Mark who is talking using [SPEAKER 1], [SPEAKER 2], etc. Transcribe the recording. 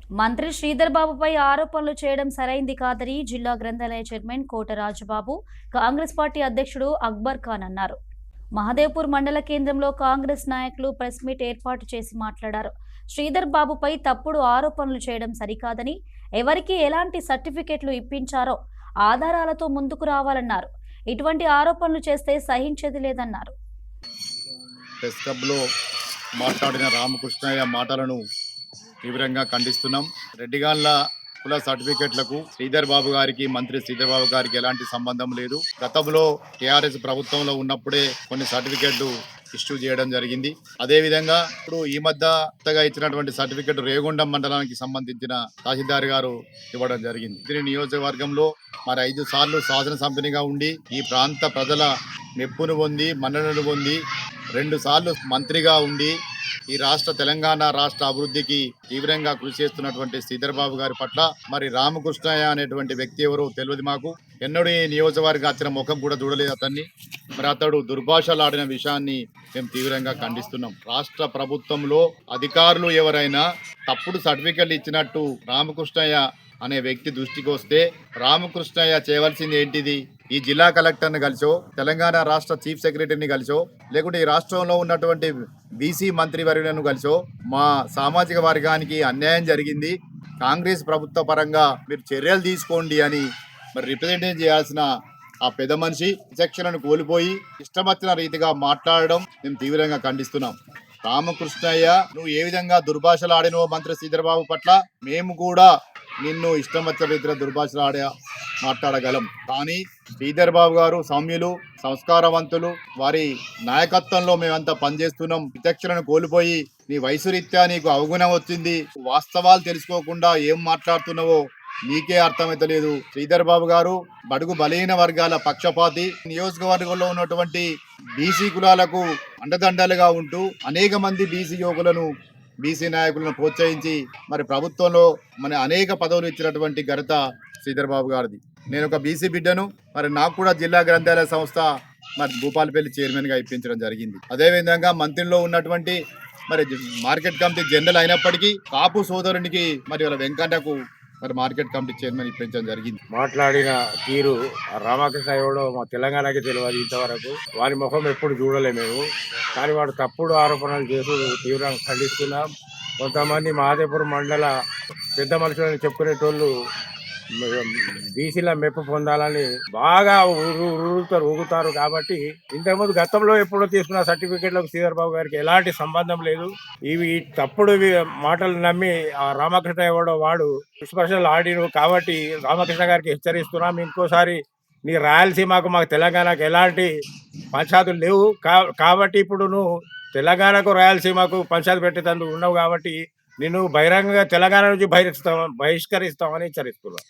[SPEAKER 1] మంత్రి శ్రీధర్ బాబుపై ఆరోపణలు చేయడం సరైంది కాదని జిల్లా గ్రంథాలయ చైర్మన్ కోట రాజబాబు కాంగ్రెస్ పార్టీ అధ్యక్షుడు అక్బర్ ఖాన్ అన్నారు. మహదేవ్పూర్ మండల కేంద్రంలో కాంగ్రెస్ నాయకులు ప్రెస్ మీట్ ఏర్పాటు చేసి మాట్లాడారు. శ్రీధర్ బాబుపై తప్పుడు ఆరోపణలు చేయడం సరికాదని, ఎవరికి ఎలాంటి సర్టిఫికెట్లు ఇప్పించారో ఆధారాలతో ముందుకు రావాలన్నారు. ఇటువంటి ఆరోపణలు చేస్తే సహించేది లేదన్నారు.
[SPEAKER 2] ప్రెస్ క్లబ్లో మాట్లాడిన రామకృష్ణయ్య మాటలను తీవ్రంగా ఖండిస్తున్నాం. రెడ్డిగాన్ల కుల సర్టిఫికెట్లకు శ్రీధర్ బాబు గారికి, మంత్రి శ్రీధర్ బాబు గారికి ఎలాంటి సంబంధం లేదు. గతంలో టీఆర్ఎస్ ప్రభుత్వంలో ఉన్నప్పుడే కొన్ని సర్టిఫికెట్లు ఇష్యూ చేయడం జరిగింది. అదేవిధంగా ఇప్పుడు ఈ మధ్య కొత్తగా ఇచ్చినటువంటి సర్టిఫికెట్ రేగొండం మండలానికి సంబంధించిన తహసీల్దార్ గారు ఇవ్వడం జరిగింది. దీని నియోజకవర్గంలో మరి 5 సార్లు శాసనసభ్యునిగా ఉండి ఈ ప్రాంత ప్రజల మెప్పును పొంది, మన్ననను పొంది 2 సార్లు మంత్రిగా ఉండి ఈ తెలంగాణ రాష్ట్ర అభివృద్ధికి తీవ్రంగా కృషి చేస్తున్నటువంటి శ్రీధర్ బాబు గారి పట్ల మరి రామకృష్ణయ్య అనేటువంటి వ్యక్తి ఎవరో తెలియదు మాకు. ఎన్నడూ ఈ నియోజకవర్గం వచ్చిన ముఖం కూడా చూడలేదు అతన్ని. మరి అతడు దుర్భాషలు ఆడిన విషయాన్ని మేము తీవ్రంగా ఖండిస్తున్నాం. రాష్ట్ర ప్రభుత్వంలో అధికారులు ఎవరైనా తప్పుడు సర్టిఫికెట్లు ఇచ్చినట్టు రామకృష్ణయ్య అనే వ్యక్తి దృష్టికి వస్తే రామకృష్ణయ్య చేయవలసింది ఏంటిది? ఈ జిల్లా కలెక్టర్ని కలిసో, తెలంగాణ రాష్ట్ర చీఫ్ సెక్రటరీని కలిసో, లేకుంటే ఈ రాష్ట్రంలో ఉన్నటువంటి బీసీ మంత్రి వర్యులను కలిసో, మా సామాజిక వర్గానికి అన్యాయం జరిగింది, కాంగ్రెస్ ప్రభుత్వ పరంగా మీరు చర్యలు తీసుకోండి అని మరి రిప్రజెంటేషన్ చేయాల్సిన ఆ పెద్ద మనిషి విచక్షణను కోల్పోయి ఇష్టం వచ్చిన రీతిగా మాట్లాడడం మేము తీవ్రంగా ఖండిస్తున్నాం. రామకృష్ణయ్య, నువ్వు ఏ విధంగా దుర్భాషలు ఆడినో మంత్రి శ్రీధర్ బాబు పట్ల మేము కూడా నిన్ను ఇష్టం వచ్చిన రీతిలో దుర్భాషలు మాట్లాడగలం. కానీ శ్రీధర్ బాబు గారు సౌమ్యులు, సంస్కారవంతులు. వారి నాయకత్వంలో మేమంతా పనిచేస్తున్నాం. విచక్షణను కోల్పోయి నీ వయసు రీత్యా నీకు అవగుణం వచ్చింది, వాస్తవాలు తెలుసుకోకుండా ఏం మాట్లాడుతున్నావో నీకే అర్థమైతలేదు. శ్రీధర్ బాబు గారు బడుగు బలహీన వర్గాల పక్షపాతి. నియోజకవర్గంలో ఉన్నటువంటి బీసీ కులాలకు అండదండలుగా ఉంటూ అనేక మంది బీసీ యువకులను, బీసీ నాయకులను ప్రోత్సహించి మరి ప్రభుత్వంలో మన అనేక పదవులు ఇచ్చినటువంటి ఘనత శ్రీధర్ బాబు గారిది. నేను ఒక బీసీ బిడ్డను. మరి నాకు కూడా జిల్లా గ్రంథాలయ సంస్థ మరి భూపాలపల్లి చైర్మన్గా ఇప్పించడం జరిగింది. అదేవిధంగా మంత్రిలో ఉన్నటువంటి మరి మార్కెట్ కమిటీ జనరల్ అయినప్పటికీ కాపు సోదరునికి మరి వాళ్ళ వెంకన్నకు మరి మార్కెట్ కమిటీ చైర్మన్ ఇప్పించడం జరిగింది.
[SPEAKER 3] మాట్లాడిన తీరు రామకృష్ణ ఎవడో మా తెలంగాణకి తెలియదు ఇంతవరకు. వారి ముఖం ఎప్పుడు చూడలే మేము. కానీ వాడు తప్పుడు ఆరోపణలు చేస్తూ తీవ్రంగా ఖండిస్తున్నాం. కొంతమంది మహదేవ్పూర్ మండల పెద్ద మనుషులని చెప్పుకునేటోళ్ళు బీసీల మెప్పు పొందాలని బాగా ఊగుతారు. కాబట్టి ఇంతకుముందు గతంలో ఎప్పుడో తీసుకున్న సర్టిఫికెట్లకు శ్రీధర్ బాబు గారికి ఎలాంటి సంబంధం లేదు. ఇవి తప్పుడు మాటలు నమ్మి ఆ రామకృష్ణ ఎవడో వాడు దుష్ప్రశ్నలు ఆడిను. కాబట్టి రామకృష్ణ గారికి హెచ్చరిస్తున్నాం, ఇంకోసారి నీ రాయలసీమకు మాకు తెలంగాణకు ఎలాంటి పంచాయతీలు లేవు. కాబట్టి ఇప్పుడు నువ్వు తెలంగాణకు రాయలసీమకు పంచాయతీ పెట్టేందుకు ఉన్నావు. కాబట్టి నేను బహిరంగంగా తెలంగాణ నుంచి బహిష్కరిస్తామని హెచ్చరిస్తున్నాను.